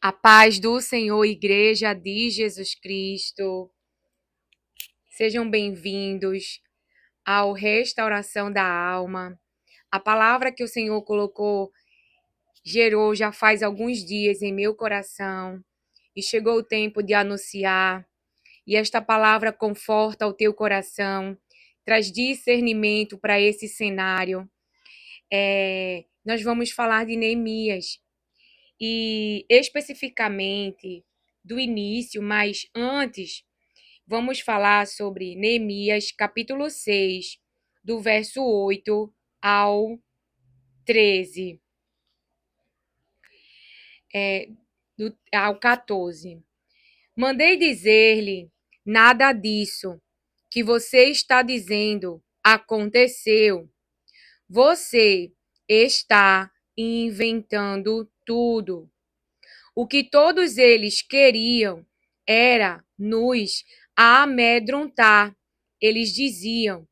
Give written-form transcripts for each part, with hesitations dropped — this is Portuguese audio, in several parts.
A paz do Senhor, Igreja de Jesus Cristo. Sejam bem-vindos ao Restauração da Alma. A palavra que o Senhor gerou já faz alguns dias em meu coração e chegou o tempo de anunciar. E esta palavra conforta o teu coração, traz discernimento para esse cenário. Nós vamos falar de Neemias. E especificamente do início, mas antes, vamos falar sobre Neemias, capítulo 6, do verso 8 ao 13, ao 14. Mandei dizer-lhe, nada disso que você está dizendo aconteceu. Você está inventando tudo. O que todos eles queriam era nos amedrontar. Eles diziam: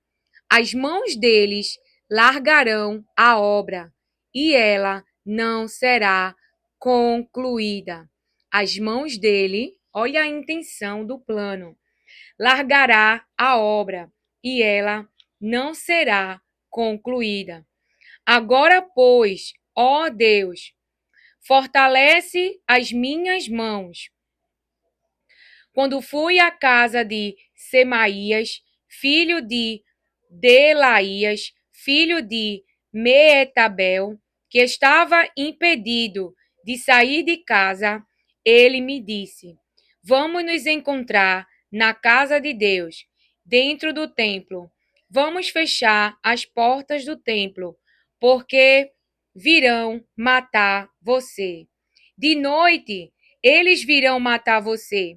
as mãos deles largarão a obra e ela não será concluída. As mãos dele, olha a intenção do plano, largará a obra e ela não será concluída. Agora, pois, ó Deus, fortalece as minhas mãos. Quando fui à casa de Semaías, filho de Delaías, filho de Meetabel, que estava impedido de sair de casa, ele me disse: vamos nos encontrar na casa de Deus, dentro do templo. Vamos fechar as portas do templo, porque virão matar você. De noite, eles virão matar você.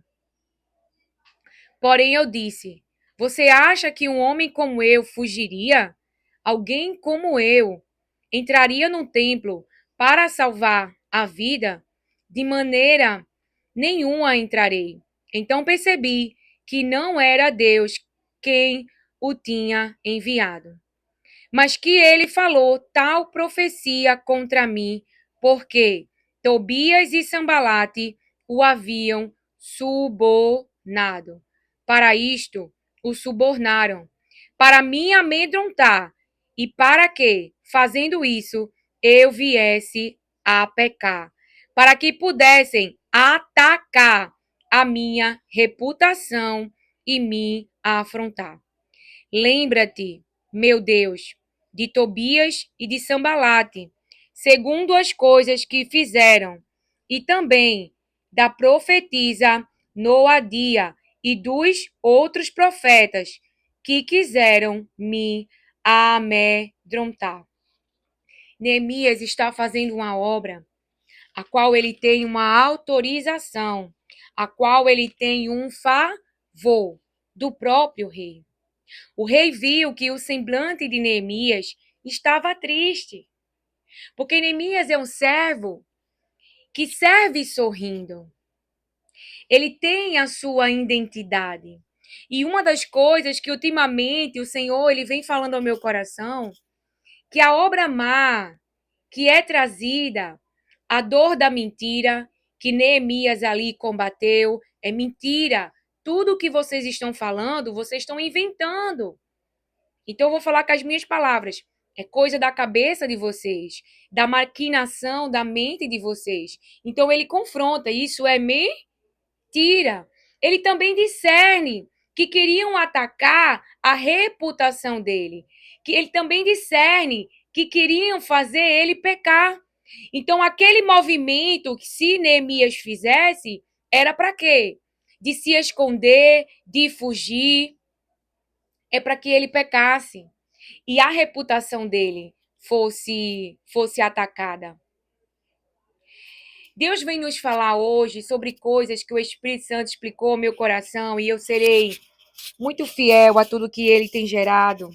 Porém, eu disse: você acha que um homem como eu fugiria? Alguém como eu entraria no templo para salvar a vida? De maneira nenhuma entrarei. Então percebi que não era Deus quem o tinha enviado, mas que ele falou tal profecia contra mim, porque Tobias e Sambalate o haviam subornado. Para isto, o subornaram, para me amedrontar, e para que, fazendo isso, eu viesse a pecar, para que pudessem atacar a minha reputação e me afrontar. Lembra-te, meu Deus, de Tobias e de Sambalate, segundo as coisas que fizeram, e também da profetisa Noadia e dos outros profetas que quiseram me amedrontar. Neemias está fazendo uma obra a qual ele tem uma autorização, a qual ele tem um favor do próprio rei. O rei viu que o semblante de Neemias estava triste, porque Neemias é um servo que serve sorrindo. Ele tem a sua identidade. E uma das coisas que ultimamente o Senhor ele vem falando ao meu coração, que a obra má que é trazida, a dor da mentira, que Neemias ali combateu, é mentira. Tudo que vocês estão falando, vocês estão inventando. Então, eu vou falar com as minhas palavras. É coisa da cabeça de vocês, da maquinação da mente de vocês. Então, ele confronta. Isso é mentira. Ele também discerne que queriam atacar a reputação dele. Que ele também discerne que queriam fazer ele pecar. Então, aquele movimento que se Neemias fizesse, era para quê? De se esconder, de fugir, é para que ele pecasse e a reputação dele fosse atacada. Deus vem nos falar hoje sobre coisas que o Espírito Santo explicou ao meu coração e eu serei muito fiel a tudo que ele tem gerado,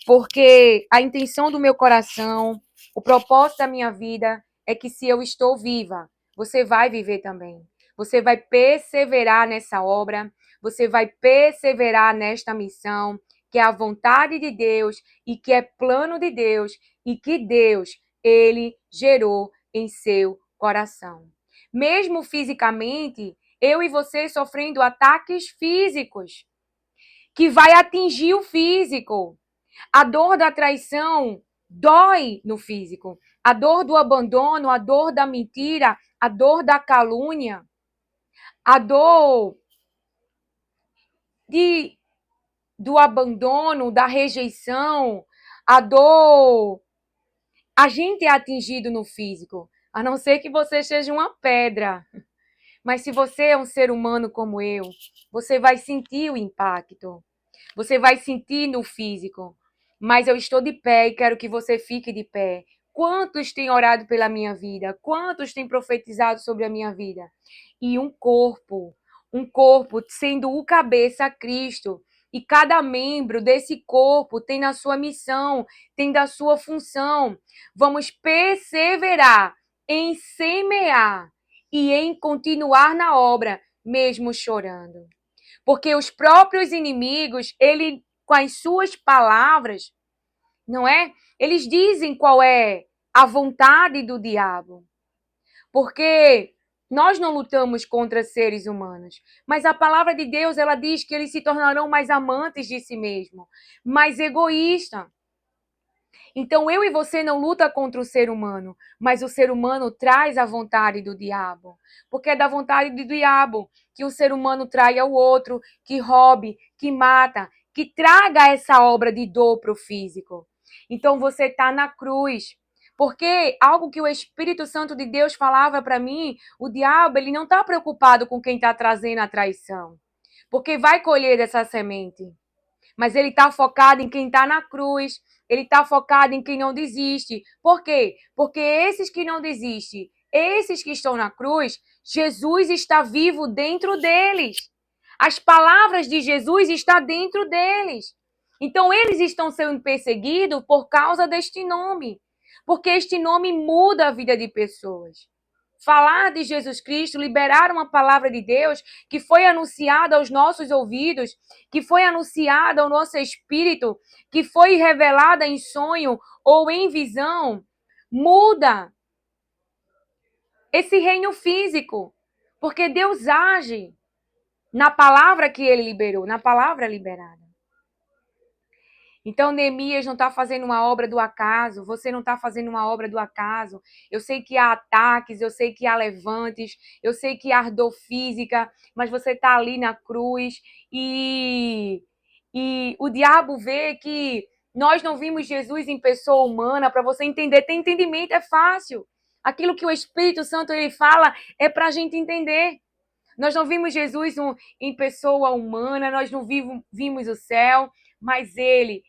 porque a intenção do meu coração, o propósito da minha vida é que se eu estou viva, você vai viver também. Você vai perseverar nessa obra, você vai perseverar nesta missão, que é a vontade de Deus e que é plano de Deus e que Deus, ele gerou em seu coração. Mesmo fisicamente, eu e você sofrendo ataques físicos, que vai atingir o físico. A dor da traição dói no físico. A dor do abandono, a dor da mentira, a dor da calúnia, a dor do abandono, da rejeição, a dor. A gente é atingido no físico, a não ser que você seja uma pedra. Mas se você é um ser humano como eu, você vai sentir o impacto. Você vai sentir no físico. Mas eu estou de pé e quero que você fique de pé. Quantos têm orado pela minha vida? Quantos têm profetizado sobre a minha vida? E um corpo sendo o cabeça Cristo. E cada membro desse corpo tem na sua missão, tem da sua função. Vamos perseverar em semear e em continuar na obra, mesmo chorando. Porque os próprios inimigos, ele, com as suas palavras, não é? Eles dizem qual é a vontade do diabo. Porque nós não lutamos contra seres humanos, mas a palavra de Deus, ela diz que eles se tornarão mais amantes de si mesmo, mais egoístas. Então eu e você não luta contra o ser humano, mas o ser humano traz a vontade do diabo. Porque é da vontade do diabo que o ser humano traia o outro, que roube, que mata, que traga essa obra de dor para o físico. Então você está na cruz. Porque algo que o Espírito Santo de Deus falava para mim, o diabo, ele não está preocupado com quem está trazendo a traição. Porque vai colher essa semente. Mas ele está focado em quem está na cruz, ele está focado em quem não desiste. Por quê? Porque esses que não desistem, esses que estão na cruz, Jesus está vivo dentro deles. As palavras de Jesus estão dentro deles. Então eles estão sendo perseguidos por causa deste nome. Porque este nome muda a vida de pessoas. Falar de Jesus Cristo, liberar uma palavra de Deus que foi anunciada aos nossos ouvidos, que foi anunciada ao nosso espírito, que foi revelada em sonho ou em visão, muda esse reino físico. Porque Deus age na palavra que ele liberou, na palavra liberada. Então, Neemias não está fazendo uma obra do acaso, você não está fazendo uma obra do acaso. Eu sei que há ataques, eu sei que há levantes, eu sei que há dor física, mas você está ali na cruz e o diabo vê que nós não vimos Jesus em pessoa humana. Para você entender, ter entendimento é fácil. Aquilo que o Espírito Santo ele fala é para a gente entender. Nós não vimos Jesus em pessoa humana, nós não vimos o céu, mas ele,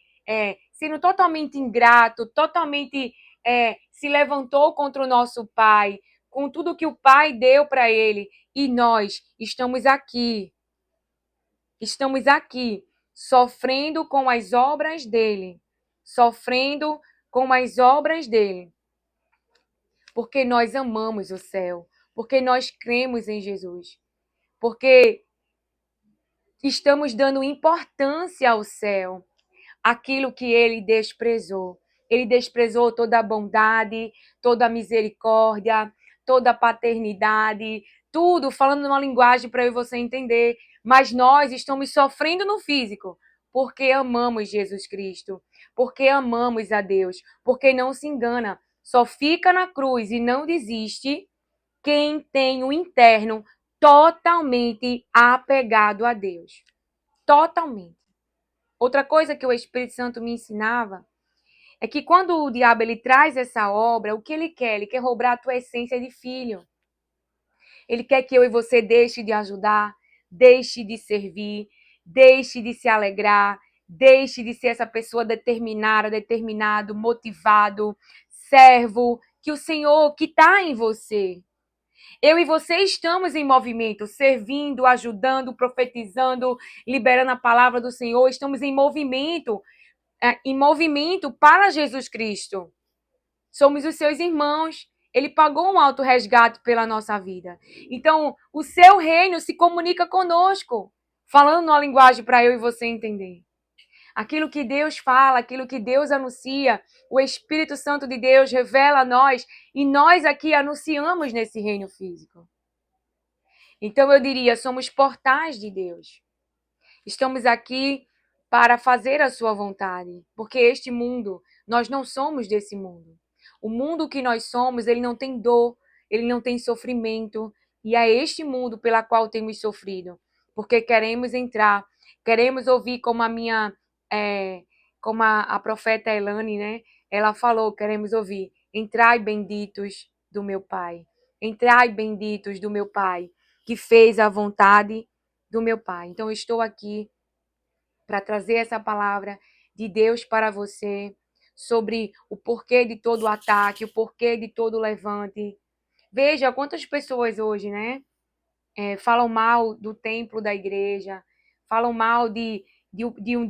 sendo totalmente ingrato, totalmente se levantou contra o nosso Pai, com tudo que o Pai deu para ele, e nós estamos aqui, sofrendo com as obras dele, porque nós amamos o céu, porque nós cremos em Jesus. Porque estamos dando importância ao céu, aquilo que ele desprezou. Ele desprezou toda a bondade, toda a misericórdia, toda a paternidade, tudo falando numa linguagem para eu e você entender. Mas nós estamos sofrendo no físico porque amamos Jesus Cristo, porque amamos a Deus, porque não se engana, só fica na cruz e não desiste quem tem o interno totalmente apegado a Deus. Totalmente. Outra coisa que o Espírito Santo me ensinava é que quando o diabo ele traz essa obra, o que ele quer? Ele quer roubar a tua essência de filho. Ele quer que eu e você deixe de ajudar, deixe de servir, deixe de se alegrar, deixe de ser essa pessoa determinada, determinado, motivado, servo, que o Senhor que está em você. Eu e você estamos em movimento, servindo, ajudando, profetizando, liberando a palavra do Senhor. Estamos em movimento para Jesus Cristo. Somos os seus irmãos. Ele pagou um alto resgate pela nossa vida. Então, o seu reino se comunica conosco, falando uma linguagem para eu e você entender. Aquilo que Deus fala, aquilo que Deus anuncia, o Espírito Santo de Deus revela a nós e nós aqui anunciamos nesse reino físico. Então eu diria, somos portais de Deus. Estamos aqui para fazer a sua vontade, porque este mundo, nós não somos desse mundo. O mundo que nós somos, ele não tem dor, ele não tem sofrimento, e é este mundo pela qual temos sofrido, porque queremos entrar, queremos ouvir como como a profeta Elane, né? Ela falou, queremos ouvir, entrai benditos do meu Pai, entrai benditos do meu Pai, que fez a vontade do meu Pai. Então, eu estou aqui para trazer essa palavra de Deus para você sobre o porquê de todo o ataque, o porquê de todo o levante. Veja quantas pessoas hoje, né, falam mal do templo da igreja, falam mal de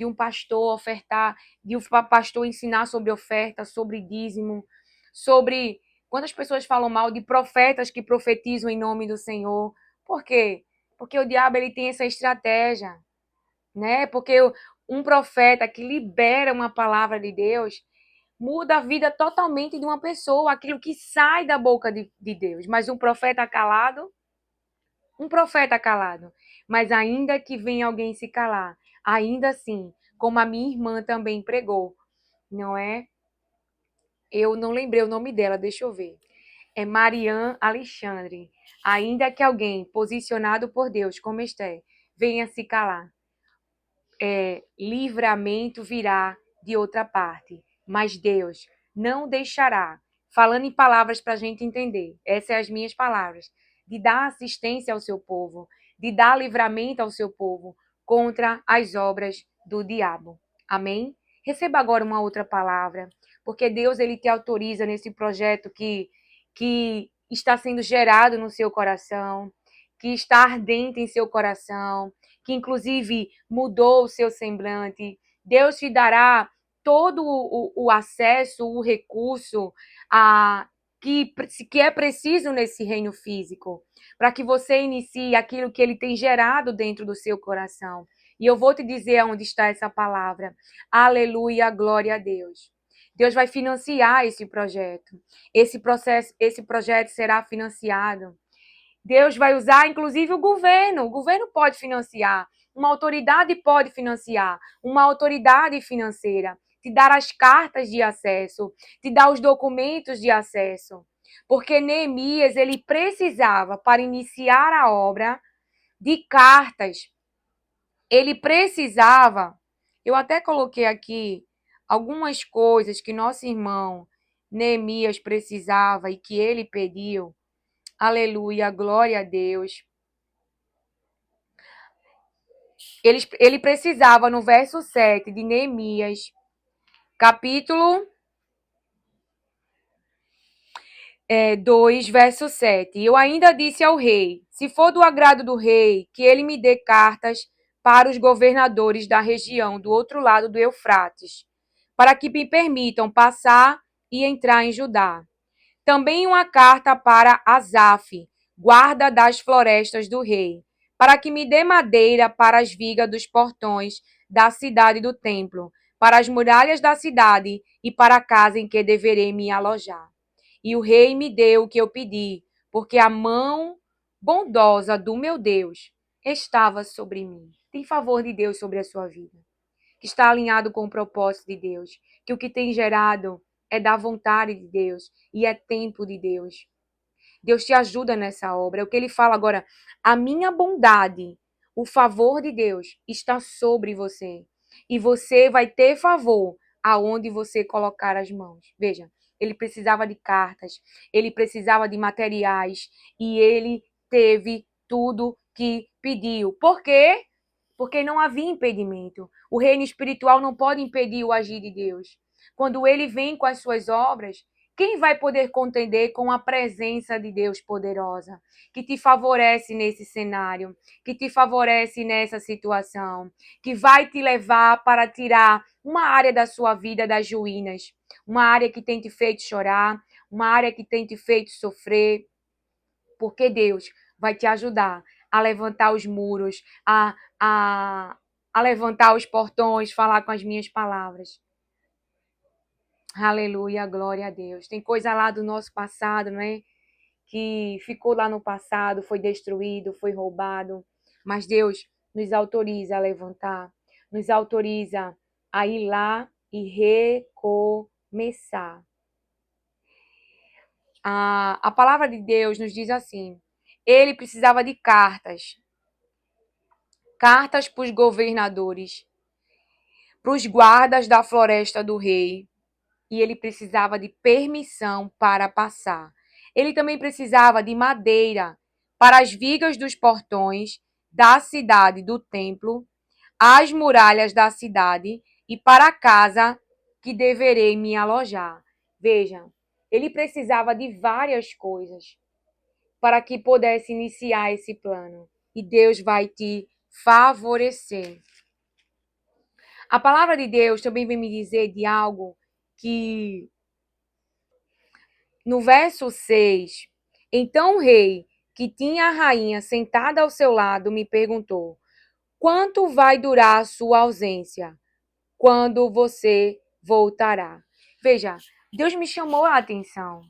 um pastor ofertar, de um pastor ensinar sobre oferta, sobre dízimo, sobre quantas pessoas falam mal de profetas que profetizam em nome do Senhor. Por quê? Porque o diabo ele tem essa estratégia, né? Porque um profeta que libera uma palavra de Deus muda a vida totalmente de uma pessoa, aquilo que sai da boca de Deus. Mas um profeta calado. Mas ainda que venha alguém se calar, ainda assim, como a minha irmã também pregou, não é? Eu não lembrei o nome dela, deixa eu ver. É Marian Alexandre. Ainda que alguém posicionado por Deus, como Esther, venha se calar, livramento virá de outra parte, mas Deus não deixará, falando em palavras para a gente entender, essas são as minhas palavras, de dar assistência ao seu povo, de dar livramento ao seu povo contra as obras do diabo. Amém? Receba agora uma outra palavra, porque Deus ele te autoriza nesse projeto que está sendo gerado no seu coração, que está ardente em seu coração, que inclusive mudou o seu semblante. Deus te dará todo o acesso, o recurso que é preciso nesse reino físico, para que você inicie aquilo que ele tem gerado dentro do seu coração. E eu vou te dizer onde está essa palavra. Aleluia, glória a Deus. Deus vai financiar esse projeto. Esse projeto será financiado. Deus vai usar, inclusive, o governo. O governo pode financiar. Uma autoridade pode financiar. Uma autoridade financeira. Te dar as cartas de acesso. Te dar os documentos de acesso. Porque Neemias, ele precisava, para iniciar a obra, de cartas. Ele precisava. Eu até coloquei aqui algumas coisas que nosso irmão Neemias precisava e que ele pediu. Aleluia, glória a Deus. Ele precisava, no verso 7 de Neemias, capítulo 2, verso 7. Eu ainda disse ao rei, se for do agrado do rei, que ele me dê cartas para os governadores da região do outro lado do Eufrates, para que me permitam passar e entrar em Judá. Também uma carta para Asaf, guarda das florestas do rei, para que me dê madeira para as vigas dos portões da cidade do templo, para as muralhas da cidade e para a casa em que deverei me alojar. E o rei me deu o que eu pedi, porque a mão bondosa do meu Deus estava sobre mim. Tem favor de Deus sobre a sua vida, que está alinhado com o propósito de Deus, que o que tem gerado é da vontade de Deus e é tempo de Deus. Deus te ajuda nessa obra. É o que ele fala agora. A minha bondade, o favor de Deus está sobre você. E você vai ter favor aonde você colocar as mãos. Veja, ele precisava de cartas, ele precisava de materiais e ele teve tudo que pediu. Por quê? Porque não havia impedimento. O reino espiritual não pode impedir o agir de Deus. Quando ele vem com as suas obras, quem vai poder contender com a presença de Deus poderosa, que te favorece nesse cenário, que te favorece nessa situação, que vai te levar para tirar uma área da sua vida das ruínas, uma área que tem te feito chorar, uma área que tem te feito sofrer, porque Deus vai te ajudar a levantar os muros, a a levantar os portões, falar com as minhas palavras. Aleluia, glória a Deus. Tem coisa lá do nosso passado, não é? Que ficou lá no passado, foi destruído, foi roubado. Mas Deus nos autoriza a levantar, nos autoriza a ir lá e recomeçar. A palavra de Deus nos diz assim: ele precisava de cartas para os governadores, para os guardas da floresta do rei, e ele precisava de permissão para passar. Ele também precisava de madeira para as vigas dos portões da cidade, do templo, as muralhas da cidade e para a casa que deverei me alojar. Veja, ele precisava de várias coisas para que pudesse iniciar esse plano. E Deus vai te favorecer. A palavra de Deus também vem me dizer de algo que no verso 6, então o rei, que tinha a rainha sentada ao seu lado, me perguntou: quanto vai durar a sua ausência? Quando você voltará? Veja, Deus me chamou a atenção.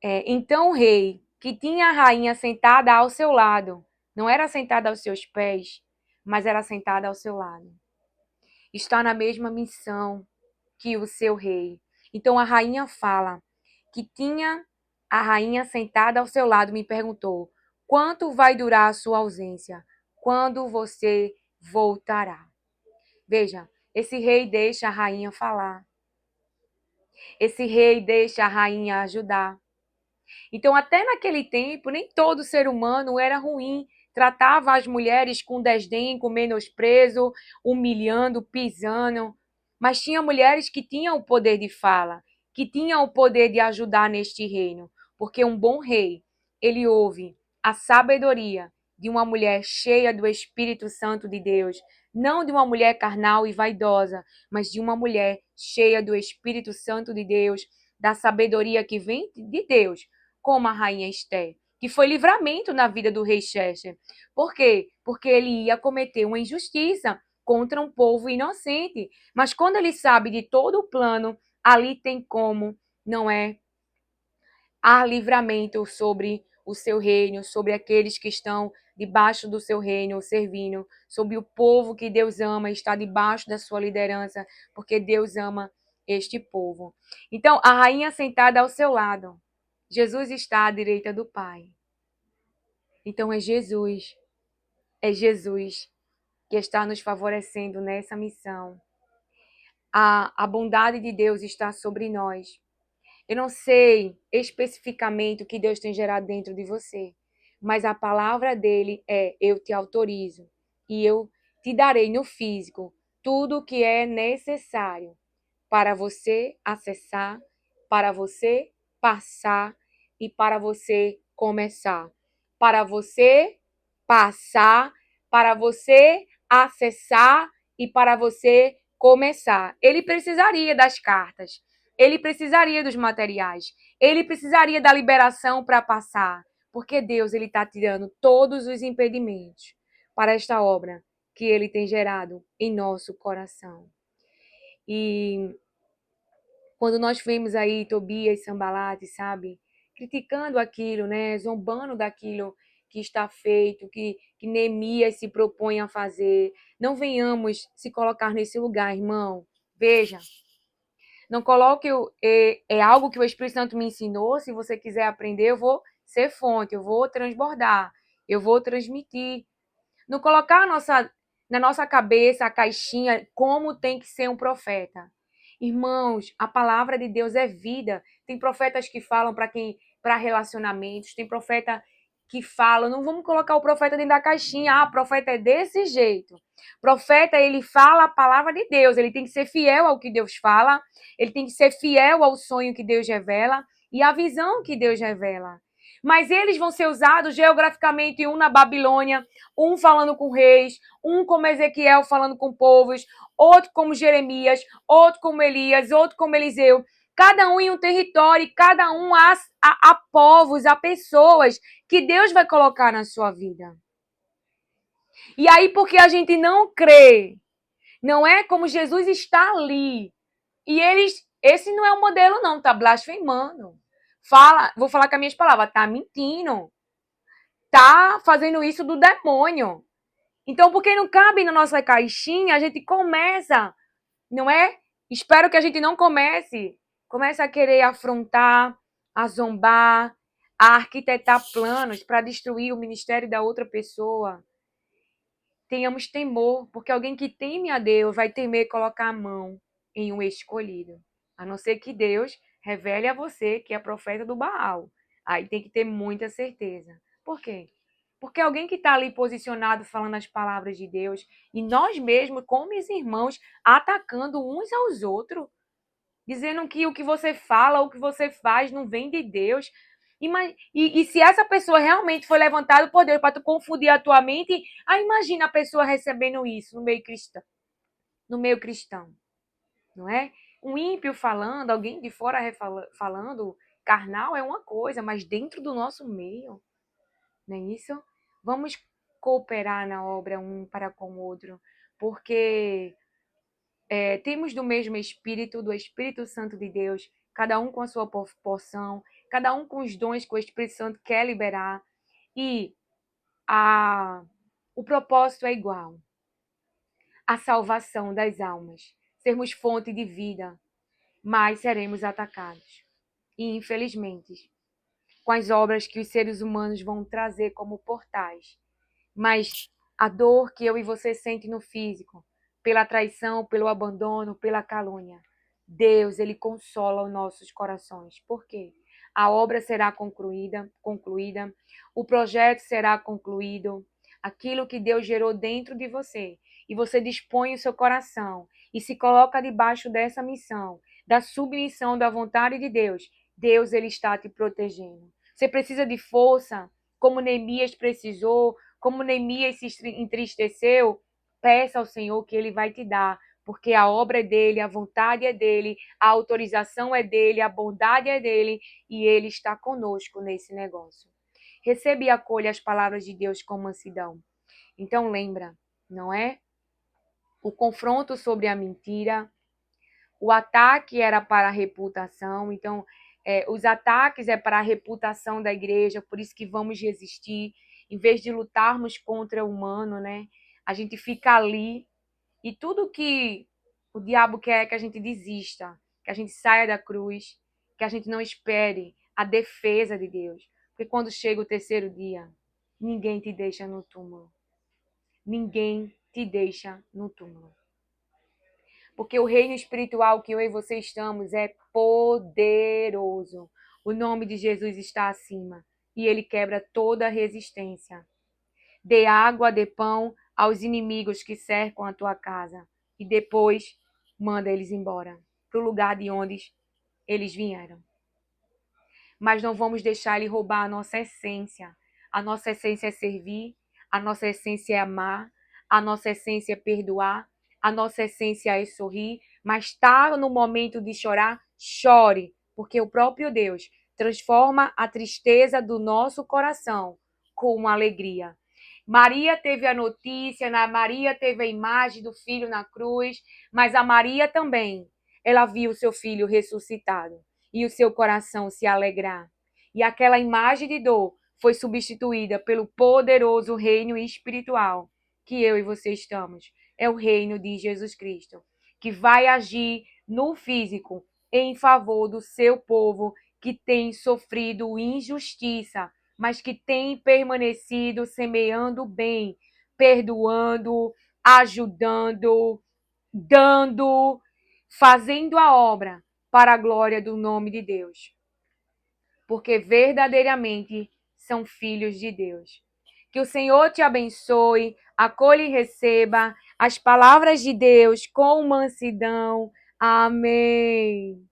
Então o rei, que tinha a rainha sentada ao seu lado, não era sentada aos seus pés, mas era sentada ao seu lado, está na mesma missão que o seu rei. Então a rainha fala que tinha a rainha sentada ao seu lado, me perguntou: quanto vai durar a sua ausência? Quando você voltará? Veja, esse rei deixa a rainha falar. Esse rei deixa a rainha ajudar. Então, até naquele tempo, nem todo ser humano era ruim. Tratava as mulheres com desdém, com menosprezo, humilhando, pisando. Mas tinha mulheres que tinham o poder de fala, que tinham o poder de ajudar neste reino. Porque um bom rei, ele ouve a sabedoria de uma mulher cheia do Espírito Santo de Deus. Não de uma mulher carnal e vaidosa, mas de uma mulher cheia do Espírito Santo de Deus, da sabedoria que vem de Deus, como a rainha Esther, que foi livramento na vida do rei Xerxes. Por quê? Porque ele ia cometer uma injustiça contra um povo inocente. Mas quando ele sabe de todo o plano, ali tem como, não é? Há livramento sobre o seu reino, sobre aqueles que estão debaixo do seu reino, servindo, sobre o povo que Deus ama e está debaixo da sua liderança, porque Deus ama este povo. Então, a rainha sentada ao seu lado, Jesus está à direita do Pai. Então, é Jesus que está nos favorecendo nessa missão. A bondade de Deus está sobre nós. Eu não sei especificamente o que Deus tem gerado dentro de você, mas a palavra dele é: eu te autorizo e eu te darei no físico tudo o que é necessário para você acessar, para você passar e para você começar. Para você passar, para você acessar e para você começar. Ele precisaria das cartas, ele precisaria dos materiais, ele precisaria da liberação para passar, porque Deus ele está tirando todos os impedimentos para esta obra que ele tem gerado em nosso coração. E quando nós vemos aí Tobias e Sanbalate, sabe, criticando aquilo, né, zombando daquilo que está feito, que Neemias se propõe a fazer, não venhamos se colocar nesse lugar, irmão. Veja, não coloque, é algo que o Espírito Santo me ensinou, se você quiser aprender, eu vou ser fonte, eu vou transbordar, eu vou transmitir. Não colocar na nossa cabeça a caixinha como tem que ser um profeta. Irmãos, a palavra de Deus é vida. Tem profetas que falam para relacionamentos, tem profeta que fala, não vamos colocar o profeta dentro da caixinha. Ah, profeta é desse jeito. Profeta, ele fala a palavra de Deus, ele tem que ser fiel ao que Deus fala, ele tem que ser fiel ao sonho que Deus revela e à visão que Deus revela. Mas eles vão ser usados geograficamente, um na Babilônia, um falando com reis, um como Ezequiel falando com povos, outro como Jeremias, outro como Elias, outro como Eliseu. Cada um em um território, cada um a povos, a pessoas que Deus vai colocar na sua vida. E aí, porque a gente não crê, não é como Jesus está ali. E eles, esse não é o modelo, não, tá blasfemando. Fala, vou falar com as minhas palavras, tá mentindo. Tá fazendo isso do demônio. Então, porque não cabe na nossa caixinha, a gente começa, não é? Espero que a gente não comece a querer afrontar, a zombar, a arquitetar planos para destruir o ministério da outra pessoa. Tenhamos temor, porque alguém que teme a Deus vai temer colocar a mão em um escolhido. A não ser que Deus revele a você que é profeta do Baal. Aí tem que ter muita certeza. Por quê? Porque alguém que está ali posicionado falando as palavras de Deus e nós mesmos, como os irmãos, atacando uns aos outros, dizendo que o que você fala, o que você faz não vem de Deus. E se essa pessoa realmente foi levantada por Deus para tu confundir a tua mente, aí imagina a pessoa recebendo isso no meio cristão, não é? Um ímpio falando, alguém de fora falando, carnal é uma coisa, mas dentro do nosso meio, não é isso? Vamos cooperar na obra um para com o outro, porque temos do mesmo Espírito, do Espírito Santo de Deus, cada um com a sua porção, cada um com os dons que o Espírito Santo quer liberar, e a, o propósito é igual: a salvação das almas, sermos fonte de vida, mas seremos atacados. E, infelizmente, com as obras que os seres humanos vão trazer como portais, mas a dor que eu e você sente no físico, pela traição, pelo abandono, pela calúnia, Deus, ele consola os nossos corações. Por quê? A obra será concluída, o projeto será concluído, aquilo que Deus gerou dentro de você, e você dispõe o seu coração e se coloca debaixo dessa missão, da submissão da vontade de Deus. Deus, ele está te protegendo. Você precisa de força, como Neemias precisou, como Neemias se entristeceu, peça ao Senhor que ele vai te dar, porque a obra é dele, a vontade é dele, a autorização é dele, a bondade é dele, e ele está conosco nesse negócio. Receba e acolha as palavras de Deus com mansidão. Então lembra, não é? O confronto sobre a mentira, o ataque era para a reputação, então os ataques é para a reputação da igreja, por isso que vamos resistir, em vez de lutarmos contra o humano, né? A gente fica ali e tudo que o diabo quer é que a gente desista, que a gente saia da cruz, que a gente não espere a defesa de Deus. Porque quando chega o terceiro dia, ninguém te deixa no túmulo. Ninguém te deixa no túmulo. Porque o reino espiritual que eu e você estamos é poderoso. O nome de Jesus está acima e ele quebra toda resistência. Dê água, dê pão aos inimigos que cercam a tua casa e depois manda eles embora para o lugar de onde eles vieram. Mas não vamos deixar ele roubar a nossa essência. A nossa essência é servir, a nossa essência é amar, a nossa essência é perdoar, a nossa essência é sorrir, mas está no momento de chorar, chore, porque o próprio Deus transforma a tristeza do nosso coração com uma alegria. Maria teve a notícia, Maria teve a imagem do filho na cruz, mas a Maria também, ela viu o seu filho ressuscitado e o seu coração se alegrar. E aquela imagem de dor foi substituída pelo poderoso reino espiritual que eu e você estamos. É o reino de Jesus Cristo, que vai agir no físico em favor do seu povo que tem sofrido injustiça, mas que tem permanecido semeando bem, perdoando, ajudando, dando, fazendo a obra para a glória do nome de Deus. Porque verdadeiramente são filhos de Deus. Que o Senhor te abençoe, acolha e receba as palavras de Deus com mansidão. Amém.